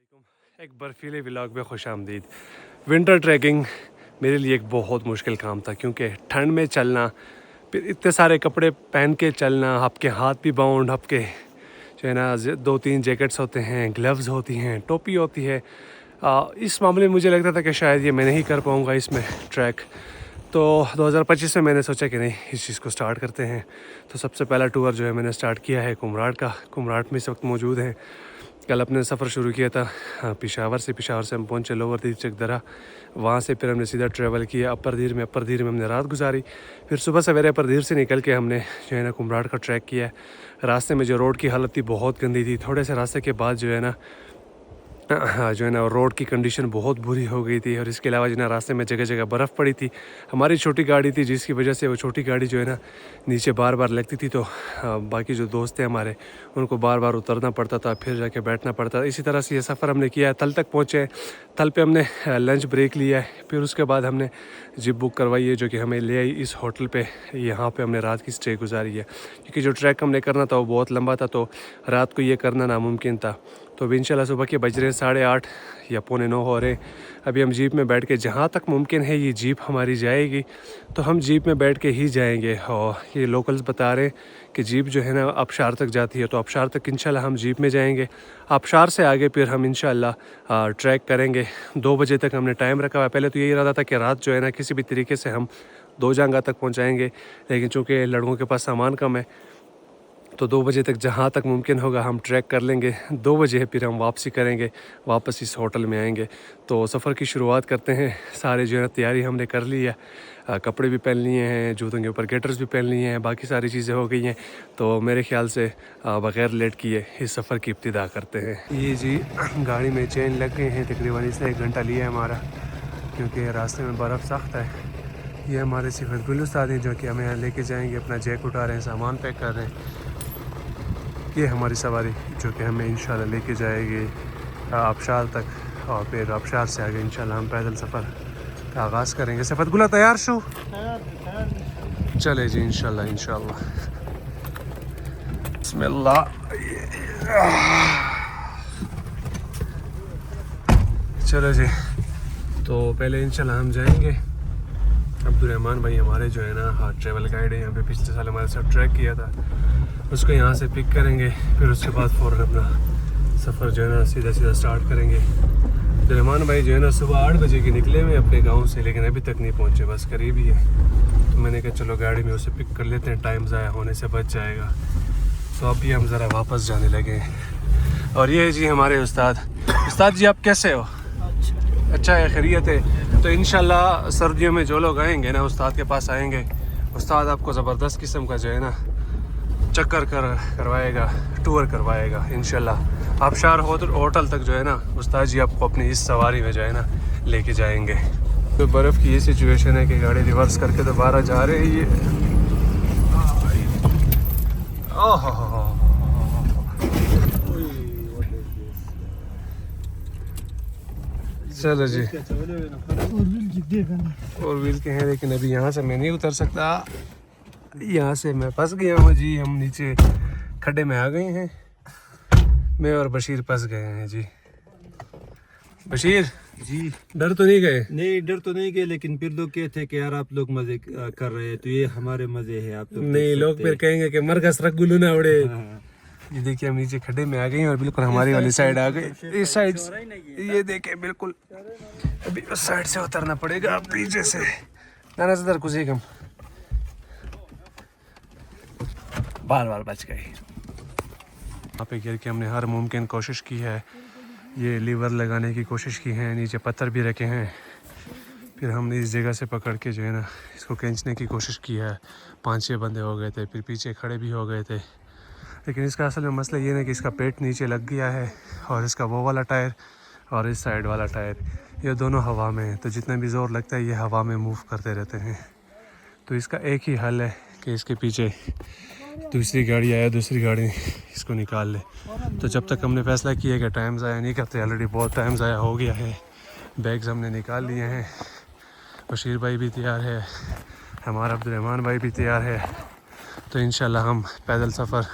एक बर्फीले व्लॉग में खुश आमदीद। विंटर ट्रैकिंग मेरे लिए एक बहुत मुश्किल काम था क्योंकि ठंड में चलना, फिर इतने सारे कपड़े पहन के चलना, आपके हाथ भी बाउंड, आपके जो है ना 2-3 जैकेट्स होते हैं, ग्लव्स होती हैं, टोपी होती है। इस मामले में मुझे लगता था कि शायद ये मैं नहीं कर पाऊँगा इसमें ट्रैक। तो 2025 में मैंने सोचा कि नहीं, इस चीज़ को स्टार्ट करते हैं। तो सबसे पहला टूर जो है मैंने स्टार्ट किया है कुमराट का। कुमराट में इस वक्त मौजूद हैं। कल अपने सफ़र शुरू किया था पेशावर से हम पहुंचे लोअर दीर चकदरा। वहाँ से फिर हमने सीधा ट्रैवल किया अपर दीर में हमने रात गुजारी। फिर सुबह सवेरे अपर दीर से निकल के हमने जो है ना कुमराट का ट्रैक किया। रास्ते में जो रोड की हालत थी बहुत गंदी थी। थोड़े से रास्ते के बाद जो है ना रोड की कंडीशन बहुत बुरी हो गई थी। और इसके अलावा जो है ना रास्ते में जगह जगह बर्फ़ पड़ी थी। हमारी छोटी गाड़ी थी जिसकी वजह से वो छोटी गाड़ी जो है ना नीचे बार बार लगती थी। तो बाकी जो दोस्त थे हमारे, उनको बार बार उतरना पड़ता था, फिर जाके बैठना पड़ता था। इसी तरह से ये सफ़र हमने किया है। तल तक पहुँचे, तल पे हमने लंच ब्रेक लिया है। फिर उसके बाद हमने जिप बुक करवाई है जो कि हमें ले आई इस होटल पे। यहाँ पे हमने रात की स्टे गुजारी है क्योंकि जो ट्रैक हमने करना था वो बहुत लंबा था, तो रात को ये करना नामुमकिन था। तो अभी इंशाल्लाह सुबह के बज रहे हैं 8:30 या 8:45 हो रहे हैं। अभी हम जीप में बैठ के जहाँ तक मुमकिन है ये जीप हमारी जाएगी, तो हम जीप में बैठ के ही जाएंगे। और ये लोकल्स बता रहे हैं कि जीप जो है ना आबशार तक जाती है, तो आबशार तक इंशाल्लाह हम जीप में जाएंगे। आबशार से आगे फिर हम इंशाल्लाह ट्रैक करेंगे। 2 बजे तक हमने टाइम रखा हुआ है। पहले तो यही इरादा था कि रात जो है ना किसी भी तरीके से हम 2 जंगा तक पहुँचाएँगे, लेकिन चूँकि लड़कों के पास सामान कम है तो 2 बजे तक जहाँ तक मुमकिन होगा हम ट्रैक कर लेंगे। 2 बजे फिर हम वापसी करेंगे, वापस इस होटल में आएंगे। तो सफ़र की शुरुआत करते हैं। सारे जो है तैयारी हमने कर ली है, कपड़े भी पहन लिए हैं, जूतों के ऊपर गेटर्स भी पहन लिए हैं, बाकी सारी चीज़ें हो गई हैं। तो मेरे ख्याल से बग़ैर लेट किए इस सफ़र की इब्तिदा करते हैं। ये जी गाड़ी में चेन लग गए हैं, तकरीबन इसने 1 घंटा लिया है हमारा क्योंकि रास्ते में बर्फ़ सख्त है। ये हमारे सिफत गुल उस्ताद हैं जो कि हमें यहाँ लेके जाएंगे। अपना जैक उठा रहे हैं, सामान पैक कर रहे हैं। ये हमारी सवारी जो कि हमें इंशाल्लाह लेके जाएगी आबशार तक, और फिर आबशार से आगे इंशाल्लाह हम पैदल सफ़र का आगाज़ करेंगे। सफ़तगुल्ला तैयार शो चले जी इंशाल्लाह इंशाल्लाह। बिस्मिल्लाह। चलो जी, तो पहले इंशाल्लाह हम जाएंगे। अब्दुलरहमान भाई हमारे जो है ना ट्रैवल गाइड है, यहाँ पे पिछले साल हमारे साथ ट्रैक किया था, उसको यहाँ से पिक करेंगे। फिर उसके बाद फ़ौरन अपना सफ़र जो है ना सीधा स्टार्ट करेंगे। अब्दुलरहमान भाई जो है ना सुबह 8 बजे के निकले हुए अपने गांव से, लेकिन अभी तक नहीं पहुँचे, बस करीब ही है। तो मैंने कहा चलो गाड़ी में उसे पिक कर लेते हैं, टाइम ज़ाया होने से बच जाएगा। तो अभी हम ज़रा वापस जाने लगे हैं। और ये है जी हमारे उस्ताद जी, आप कैसे हो? अच्छा है, खैरियत है। तो इंशाल्लाह सर्दियों में जो लोग आएंगे ना उस्ताद के पास आएंगे, उस्ताद आपको ज़बरदस्त किस्म का जो है ना चक्कर करवाएगा, टूर करवाएगा इंशाल्लाह। आबशार होटल तक जो है ना उस्ताद जी आपको अपनी इस सवारी में जो है ना लेके जाएंगे। तो बर्फ़ की ये सिचुएशन है कि गाड़ी रिवर्स करके दोबारा जा रहे हैं। ये चलो जी, और व्हील के हैं, लेकिन अभी यहाँ से मैं नहीं उतर सकता। यहाँ से मैं फंस गया हूँ जी। हम नीचे खड्डे में आ गए हैं, मैं और बशीर फंस गए हैं जी। बशीर जी, डर तो नहीं गए? नहीं डर तो नहीं गए, लेकिन फिर लोग कहते हैं कि यार आप लोग मजे कर रहे हैं, तो ये हमारे मजे हैं। आप लोग नहीं, लोग फिर कहेंगे कि मरकस रख गुल्लू ना उड़े। हाँ। ये देखिए हम नीचे खड्डे में आ गए हैं और बिल्कुल हमारी वाली साइड आ गए। इस साइड ये देखे बिल्कुल, अभी उस साइड से उतरना पड़ेगा पीछे से। नाना सदर कुछ कम बाल बाल बच गए। यहाँ पे गिर के हमने हर मुमकिन कोशिश की है, ये लीवर लगाने की कोशिश की है, नीचे पत्थर भी रखे हैं। फिर हमने इस जगह से पकड़ के जो है ना इसको खींचने की कोशिश की है। 5-6 बंदे हो गए थे, फिर पीछे खड़े भी हो गए थे। लेकिन इसका असल में मसला ये है कि इसका पेट नीचे लग गया है और इसका वो वाला टायर और इस साइड वाला टायर, ये दोनों हवा में है। तो जितना भी ज़ोर लगता है ये हवा में मूव करते रहते हैं। तो इसका एक ही हल है कि इसके पीछे दूसरी गाड़ी आया, दूसरी गाड़ी इसको निकाल ले। तो जब तक हमने फैसला किया कि टाइम ज़ाया नहीं करते, ऑलरेडी बहुत टाइम ज़ाया हो गया है। बैग्स हमने निकाल लिए हैं, बशीर भाई भी तैयार है, हमारा अब्दुलरहमान भाई भी तैयार है। तो इंशाल्लाह हम पैदल सफ़र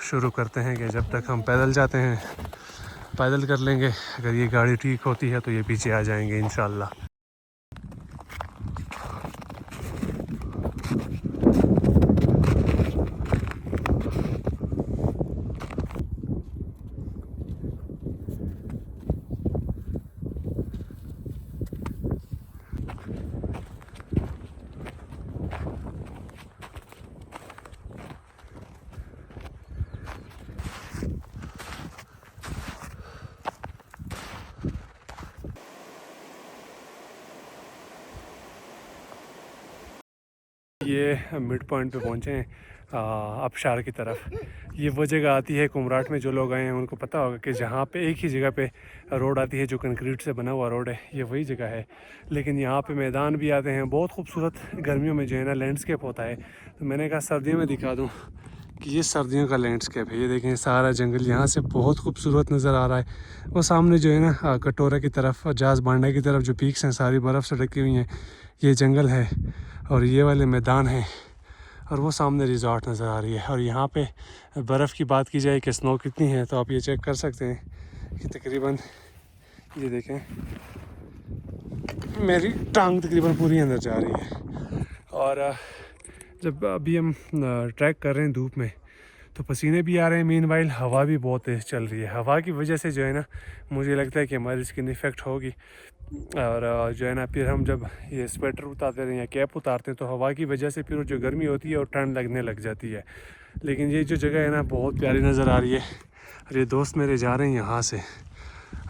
शुरू करते हैं कि जब तक हम पैदल जाते हैं पैदल कर लेंगे। अगर ये गाड़ी ठीक होती है तो ये पीछे आ जाएंगे इंशाल्लाह। ये मिड पॉइंट पे पहुँचे हैं आबशार की तरफ। ये वो जगह आती है कुमराट में, जो लोग आए हैं उनको पता होगा कि जहाँ पे एक ही जगह पे रोड आती है जो कंक्रीट से बना हुआ रोड है, ये वही जगह है। लेकिन यहाँ पे मैदान भी आते हैं, बहुत खूबसूरत गर्मियों में जो है ना लैंडस्केप होता है। तो मैंने कहा सर्दियों में दिखा दूँ कि ये सर्दियों का लैंडस्केप है। ये देखें सारा जंगल यहाँ से बहुत खूबसूरत नज़र आ रहा है। वो सामने जो है ना कटोरा की तरफ, जाज बांडा की तरफ जो पीक्स हैं सारी बर्फ़ से ढकी हुई हैं, ये जंगल है और ये वाले मैदान हैं और वो सामने रिज़ॉर्ट नज़र आ रही है। और यहाँ पे बर्फ़ की बात की जाए कि स्नो कितनी है तो आप ये चेक कर सकते हैं कि तकरीबन ये देखें मेरी टांग तकरीबन पूरी अंदर जा रही है। और जब अभी हम ट्रैक कर रहे हैं धूप में तो पसीने भी आ रहे हैं, मीनवाइल हवा भी बहुत तेज़ चल रही है। हवा की वजह से जो है ना मुझे लगता है कि हमारी स्किन इफ़ेक्ट होगी। और जो है ना फिर हम जब ये स्वेटर उतारते हैं या कैप उतारते हैं तो हवा की वजह से फिर जो गर्मी होती है और ठंड लगने लग जाती है। लेकिन ये जो जगह है ना बहुत प्यारी नज़र आ रही है। और ये दोस्त मेरे जा रहे हैं यहाँ से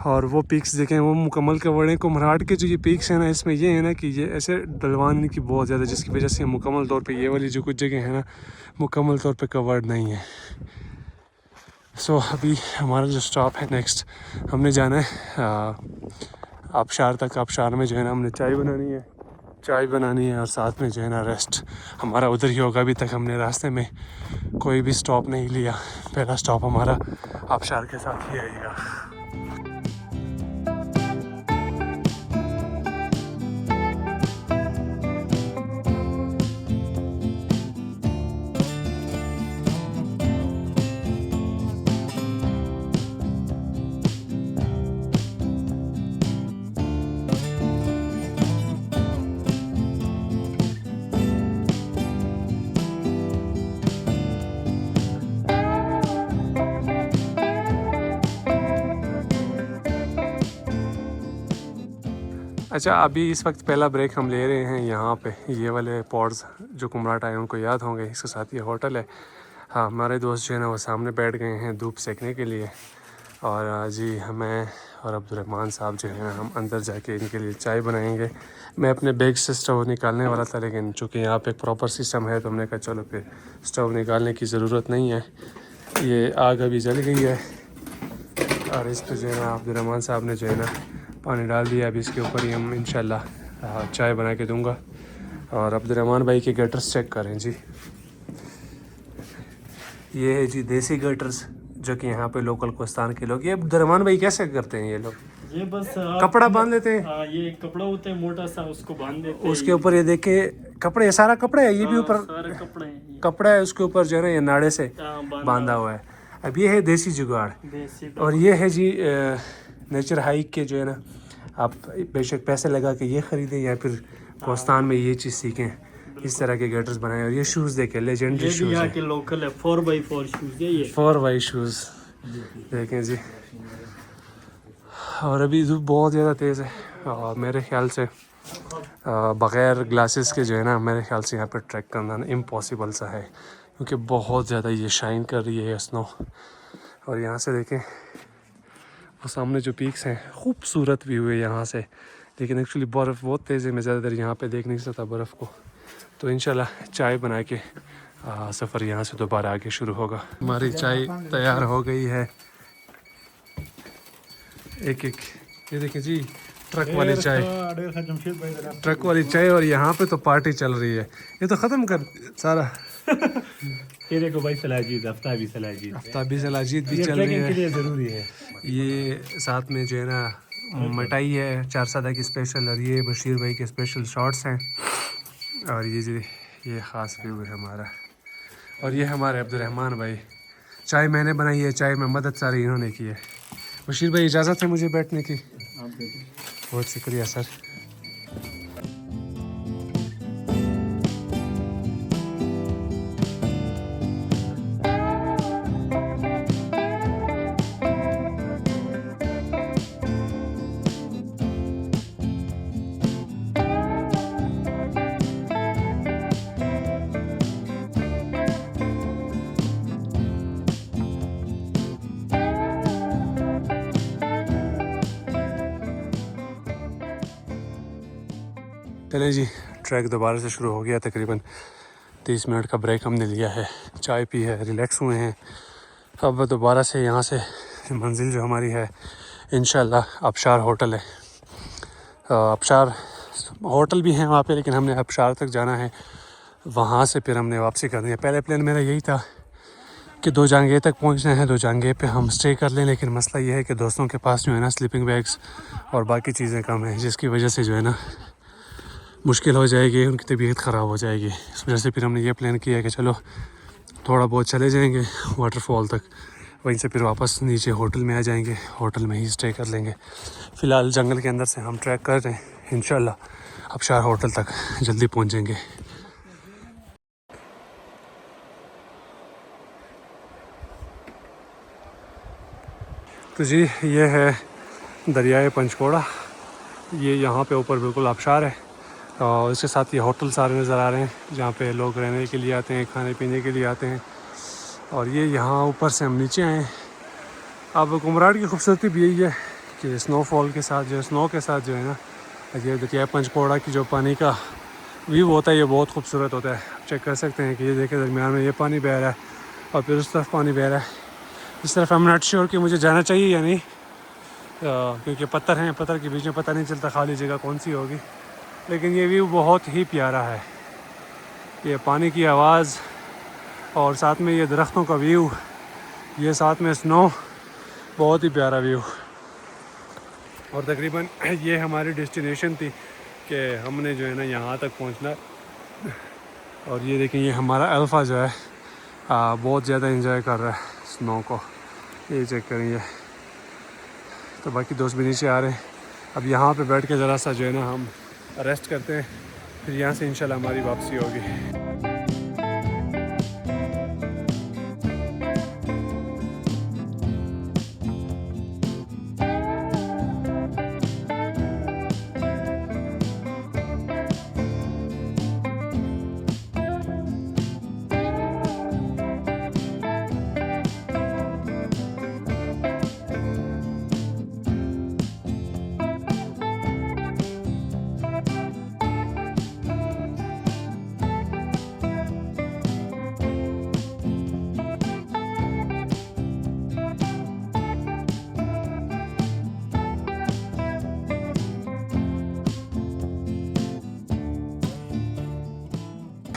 और वो पीक्स देखें वो मुकम्मल कवर्ड हैं। कुम्हराट के जो ये पीक्स हैं ना इसमें ये है ना कि ये ऐसे ढलवान की बहुत ज़्यादा, जिसकी वजह से मुकम्मल तौर पे ये वाली जो कुछ जगह है ना मुकम्मल तौर पे कवर्ड नहीं है। सो अभी हमारा जो स्टॉप है नेक्स्ट, हमने जाना है आबशार तक। आबशार में जो है ना हमने चाय बनानी है और साथ में जो है ना रेस्ट हमारा उधर ही होगा। अभी तक हमने रास्ते में कोई भी स्टॉप नहीं लिया, पहला स्टॉप हमारा आबशार के साथ ही आएगा। अच्छा अभी इस वक्त पहला ब्रेक हम ले रहे हैं यहाँ पे। ये वाले पॉड्स जो कुमराट आए उनको याद होंगे, इसके साथ ये होटल है। हाँ हमारे दोस्त जो है ना वो सामने बैठ गए हैं धूप सेकने के लिए। और जी हमें और अब्दुर्रहमान साहब जो है ना हम अंदर जाके इनके लिए चाय बनाएंगे। मैं अपने बैग से स्टोव निकालने वाला था, लेकिन चूँकि यहाँ पे एक प्रॉपर सिस्टम है तो हमने कहा चलो फिर स्टोव निकालने की ज़रूरत नहीं है। ये आग अभी जल गई है और इस पर जो है ना अब्दुर्रहमान साहब ने जो है ना पानी डाल दिया। अभी इसके ऊपर ही हम इंशाल्लाह चाय बना के दूंगा। और अब्दुर्रहमान भाई के गटर्स चेक करें जी, ये है जी देसी गटर्स जो कि यहाँ पे लोकल कोस्तान के लोग। ये अब्दुर्रहमान भाई कैसे करते हैं ये लोग? ये बस कपड़ा बांध लेते हैं। हाँ ये कपड़ा होता है मोटा सा, उसको बांध देते हैं। उसके ऊपर ये देखे कपड़े, सारा कपड़ा है, ये भी ऊपर सारे कपड़े हैं, कपड़ा है, उसके ऊपर जो है ना ये नाड़े से बांधा हुआ है। अब ये है देसी जुगाड़। और ये है जी नेचर हाइक के जो है ना, आप बेशक पैसे लगा के ये ख़रीदें या फिर कोस्तान में ये चीज़ सीखें, इस तरह के गटर्स बनाएं। और ये शूज़ देखें, लेजेंडरी शूज़ यहाँ के लोकल है, 4x4 शूज़ है ये, 4x शूज़ देखें जी। और अभी धूप बहुत ज़्यादा तेज़ है और मेरे ख्याल से बग़ैर ग्लासेस के जो है ना मेरे ख्याल से यहाँ पर ट्रैक करना इम्पॉसिबल सा है, क्योंकि बहुत ज़्यादा ये शाइन कर रही है स्नो। और यहाँ से देखें वो सामने जो पीक्स हैं, खूबसूरत व्यू है यहाँ से, लेकिन एक्चुअली बर्फ़ बहुत तेज़ है, मैं ज़्यादा देर यहाँ पे देख नहीं सकता बर्फ़ को। तो इंशाल्लाह चाय बना के सफ़र यहाँ से दोबारा आगे शुरू होगा। हमारी चाय तैयार हो गई है, एक एक ये देखें जी ट्रक वाली चाय और यहाँ पे तो पार्टी चल रही है। ये तो ख़त्म कर सारा। ये देखो भाई सलाजीद, आफ्ताबी सलाजीद भी चल रही है, ज़रूरी है। ये साथ में जो है ना मिठाई है चारसादा की स्पेशल, और ये बशीर भाई के स्पेशल शॉट्स हैं। और ये जी ये ख़ास व्यू है हमारा। और ये हमारे अब्दुर्रहमान भाई, चाय मैंने बनाई है, चाय में मदद सारी इन्होंने की है। बशीर भाई इजाज़त है मुझे बैठने की? आप देखिए। बहुत शुक्रिया सर। चलें जी, ट्रैक दोबारा से शुरू हो गया। तकरीबन 30 मिनट का ब्रेक हमने लिया है, चाय पी है, रिलैक्स हुए हैं। अब दोबारा से यहाँ से मंजिल जो हमारी है इंशाल्लाह आबशार होटल है। आबशार होटल भी हैं वहाँ पे, लेकिन हमने आबशार तक जाना है, वहाँ से फिर हमने वापसी करनी है। पहले प्लान मेरा यही था कि दो जंगे तक पहुँचना है, दो जंगे पे हम स्टे कर लें, लेकिन मसला ये है कि दोस्तों के पास जो है ना स्लीपिंग बैग्स और बाकी चीज़ें कम हैं, जिसकी वजह से जो है ना मुश्किल हो जाएगी, उनकी तबीयत ख़राब हो जाएगी। इस वजह से फिर हमने ये प्लान किया कि चलो थोड़ा बहुत चले जाएंगे वाटरफॉल तक, वहीं से फिर वापस नीचे होटल में आ जाएंगे, होटल में ही स्टे कर लेंगे। फ़िलहाल जंगल के अंदर से हम ट्रैक कर रहे हैं, इंशाल्लाह आबशार होटल तक जल्दी पहुंचेंगे। तो जी ये है दरियाए पंचकोड़ा, ये यहाँ पे ऊपर बिल्कुल आबशार है और इसके साथ ये होटल सारे नज़र आ रहे हैं जहाँ पे लोग रहने के लिए आते हैं, खाने पीने के लिए आते हैं। और ये यहाँ ऊपर से हम नीचे आए। अब कुमराड की खूबसूरती भी यही है कि स्नोफॉल के साथ स्नो के साथ जो है ना, ये दरिया पंचकोड़ा की जो पानी का व्यू होता है ये बहुत खूबसूरत होता है। आप चेक कर सकते हैं कि ये देखें दरमियान में ये पानी बह रहा है और फिर उस तरफ पानी बह रहा है। इस तरफ I'm not sure कि मुझे जाना चाहिए या नहीं, क्योंकि पत्थर हैं, पत्थर के बीच में पता नहीं चलता खाली जगह कौन सी होगी। लेकिन ये व्यू बहुत ही प्यारा है, ये पानी की आवाज़ और साथ में ये दरख्तों का व्यू, ये साथ में स्नो, बहुत ही प्यारा व्यू। और तकरीबन ये हमारी डेस्टिनेशन थी कि हमने जो है ना यहाँ तक पहुँचना। और ये देखें, ये हमारा अल्फ़ा जो है बहुत ज़्यादा इंजॉय कर रहा है स्नो को, ये चेक करेंगे। तो बाकी दोस्त भी नीचे आ रहे हैं। अब यहाँ पे बैठ के ज़रा सा जो है ना हम रेस्ट करते हैं, फिर यहाँ से इंशाल्लाह हमारी वापसी होगी।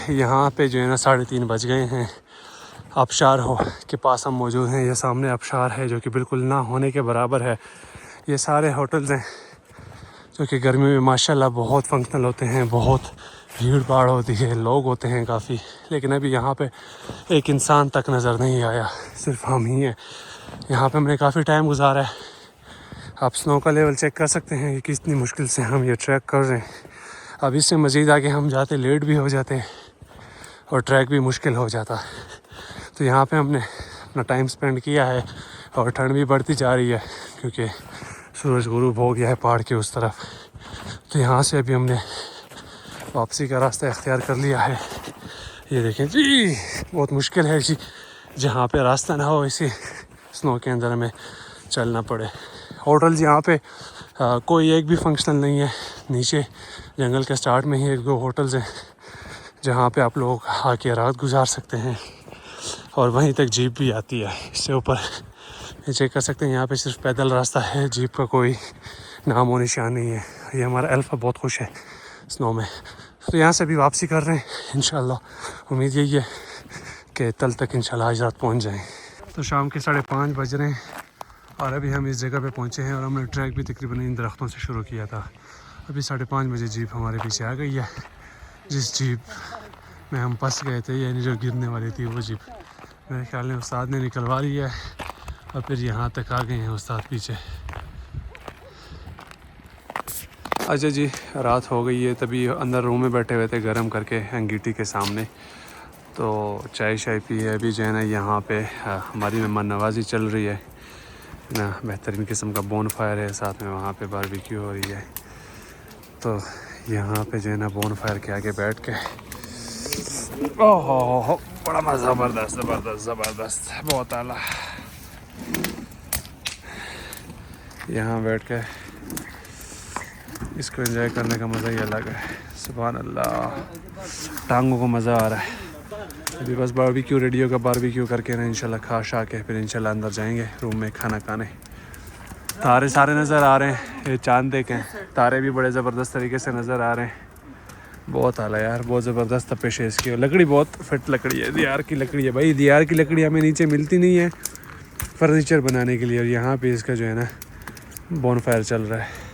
यहाँ पे जो है ना 3:30 बज गए हैं। आबशार हो के पास हम मौजूद हैं। ये सामने आबशार है जो कि बिल्कुल ना होने के बराबर है। ये सारे होटल्स हैं जो कि गर्मी में माशाल्लाह बहुत फंक्शनल होते हैं, बहुत भीड़ भाड़ होती है, लोग होते हैं काफ़ी। लेकिन अभी यहाँ पे एक इंसान तक नज़र नहीं आया, सिर्फ हम ही हैं। यहाँ पे हमने काफ़ी टाइम गुजारा है। आप स्नो का लेवल चेक कर सकते हैं कि कितनी मुश्किल से हम ये ट्रैक कर रहे हैं। अब इससे मज़ीद आगे हम जाते लेट भी हो जाते और ट्रैक भी मुश्किल हो जाता। तो यहाँ पे हमने अपना टाइम स्पेंड किया है और ठंड भी बढ़ती जा रही है क्योंकि सूरज गुरूब हो गया है पहाड़ के उस तरफ। तो यहाँ से अभी हमने वापसी का रास्ता इख्तियार कर लिया है। ये देखें जी, बहुत मुश्किल है जी, जहाँ पे रास्ता ना हो इसी स्नो के अंदर में चलना पड़े। होटल्स यहाँ पे कोई एक भी फंक्शनल नहीं है। नीचे जंगल के स्टार्ट में ही 1-2 होटल्स हैं जहाँ पे आप लोग आके रात गुजार सकते हैं और वहीं तक जीप भी आती है। इससे ऊपर ये चेक कर सकते हैं, यहाँ पे सिर्फ पैदल रास्ता है, जीप का कोई नाम और निशान नहीं है। ये हमारा अल्फ़ा बहुत खुश है स्नो में। तो यहाँ से अभी वापसी कर रहे हैं इंशाल्लाह। उम्मीद यही है कि कल तक इंशाल्लाह आज रात पहुँच जाएँ। तो शाम के 5:30 बज रहे हैं और अभी हम इस जगह पे पहुँचे हैं और हमने ट्रैक भी तकरीबन इन दरख्तों से शुरू किया था। अभी 5:30 बजे जीप हमारे पीछे आ गई है। जिस जीप में हम फंस गए थे, यानी जो गिरने वाली थी, वो जीप मेरे ख्याल में उस्ताद ने निकलवा ली है और फिर यहाँ तक आ गए हैं उस्ताद पीछे। अच्छा जी, रात हो गई है, तभी अंदर रूम में बैठे हुए थे गर्म करके अंगीठी के सामने। तो चाय शाय पी है। अभी जो है ना यहाँ पे हमारी मेहमान नवाजी चल रही है ना, बेहतरीन किस्म का बोन फायर है, साथ में वहाँ पे बारबेक्यू हो रही है। तो यहाँ पे जो है ना बोन फायर के आगे बैठ के ओहो बड़ा मज़ा, ज़बरदस्त ज़बरदस्त ज़बरदस्त, बहुत आला। यहाँ बैठ के इसको एंजॉय करने का मज़ा ही अलग है। सुभान अल्लाह, टांगों को मज़ा आ रहा है। अभी बस बारबेक्यू रेडी होगा, बारबेक्यू करके ना इंशाल्लाह खा शा के फिर इंशाल्लाह अंदर जाएंगे रूम में खाना खाने। तारे सारे नज़र आ रहे हैं, ये चांद देखें, तारे भी बड़े ज़बरदस्त तरीके से नज़र आ रहे हैं। बहुत आला यार, बहुत ज़बरदस्त तपिश है इसकी। लकड़ी बहुत फिट लकड़ी है, दियार की लकड़ी है भाई। दियार की लकड़ी हमें नीचे मिलती नहीं है फर्नीचर बनाने के लिए, और यहाँ पे इसका जो है ना बोन फायर चल रहा है।